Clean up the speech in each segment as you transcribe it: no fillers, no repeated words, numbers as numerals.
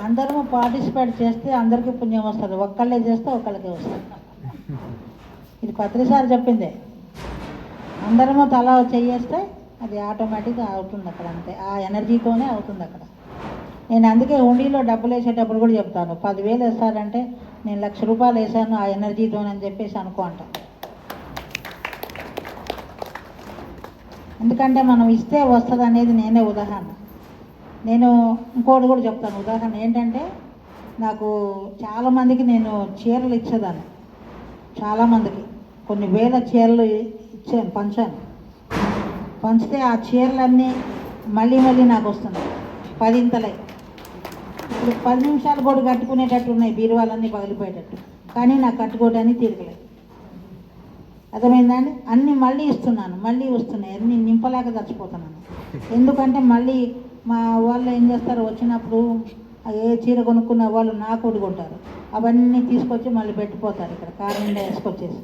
అందరము పార్టిసిపేట్ చేస్తే అందరికీ పుణ్యం వస్తుంది, ఒక్కళ్ళే చేస్తే ఒక్కళ్ళకే వస్తుంది. ఇది పత్రిసారి చెప్పిందే. అందరము తలా చేయేస్తే అది ఆటోమేటిక్గా అవుతుంది అక్కడ, అంతే. ఆ ఎనర్జీతోనే అవుతుంది అక్కడ. నేను అందుకే హుండీలో డబ్బులు వేసేటప్పుడు కూడా చెప్తాను, 10,000 వేస్తారంటే నేను 1,00,000 రూపాయలు వేసాను ఆ ఎనర్జీతోనని చెప్పేసి అనుకో అంట. ఎందుకంటే మనం ఇస్తే వస్తుంది అనేది నేనే ఉదాహరణ. నేను ఇంకోటి కూడా చెప్తాను ఉదాహరణ ఏంటంటే, నాకు చాలామందికి నేను చీరలు ఇచ్చేదాన్ని, చాలామందికి కొన్ని వేల చీరలు ఇచ్చాను, పంచితే ఆ చీరలన్నీ మళ్ళీ మళ్ళీ నాకు వస్తున్నాయి 10 ఇప్పుడు 10 నిమిషాలు కూడా కట్టుకునేటట్టు ఉన్నాయి, బీరువాలన్నీ పగిలిపోయేటట్టు, కానీ నాకు కట్టుకోవడానికి తీరకలేదు. అర్థమైందండి? అన్నీ మళ్ళీ ఇస్తున్నాను, మళ్ళీ వస్తున్నాయి, అన్నీ నింపలేక చచ్చిపోతున్నాను. ఎందుకంటే మళ్ళీ మా వాళ్ళు ఏం చేస్తారు, వచ్చినప్పుడు ఏ చీర కొనుక్కున్న వాళ్ళు నాకు కొట్టుకుంటారు, అవన్నీ తీసుకొచ్చి మళ్ళీ పెట్టిపోతారు ఇక్కడ కారు నిండా వేసుకొచ్చేసి.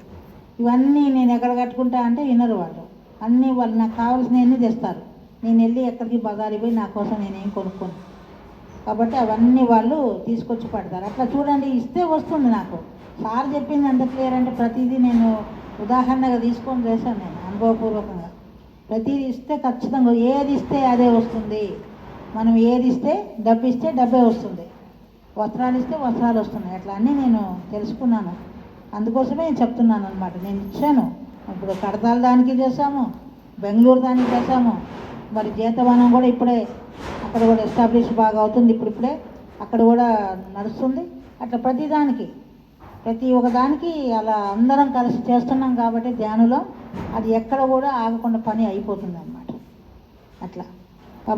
ఇవన్నీ నేను ఎక్కడ కట్టుకుంటా అంటే వినరు వాళ్ళు, అన్నీ వాళ్ళు నాకు కావాల్సినవన్నీ తెస్తారు. నేను వెళ్ళి ఎక్కడికి బజారు పోయి నా కోసం నేనేం కొనుక్కోను, కాబట్టి అవన్నీ వాళ్ళు తీసుకొచ్చి పడతారు. అట్లా చూడండి, ఇస్తే వస్తుంది. నాకు సార్ చెప్పింది ఎంత క్లియర్ అంటే, ప్రతిదీ నేను ఉదాహరణగా తీసుకొని చేశాను, నేను అనుభవపూర్వకంగా. ప్రతిదీ ఇస్తే ఖచ్చితంగా ఏది ఇస్తే అదే వస్తుంది. మనం ఏది ఇస్తే డబ్బే వస్తుంది, వస్త్రాలు ఇస్తే వస్త్రాలు వస్తున్నాయి. అట్లా అన్నీ నేను తెలుసుకున్నాను, అందుకోసమే నేను చెప్తున్నాను అనమాట. నేను ఇచ్చాను. ఇప్పుడు కడతాల దానికి చేసాము, బెంగళూరు దానికి చేసాము, మరి జీతవనం కూడా ఇప్పుడే అక్కడ కూడా ఎస్టాబ్లిష్ బాగా అవుతుంది, ఇప్పుడిప్పుడే అక్కడ కూడా నడుస్తుంది. అట్లా ప్రతి ఒక్కదానికి అలా అందరం కలిసి చేస్తున్నాం కాబట్టి ధ్యానంలో అది ఎక్కడ కూడా ఆగకుండా పని అయిపోతుంది అన్నమాట. అట్లా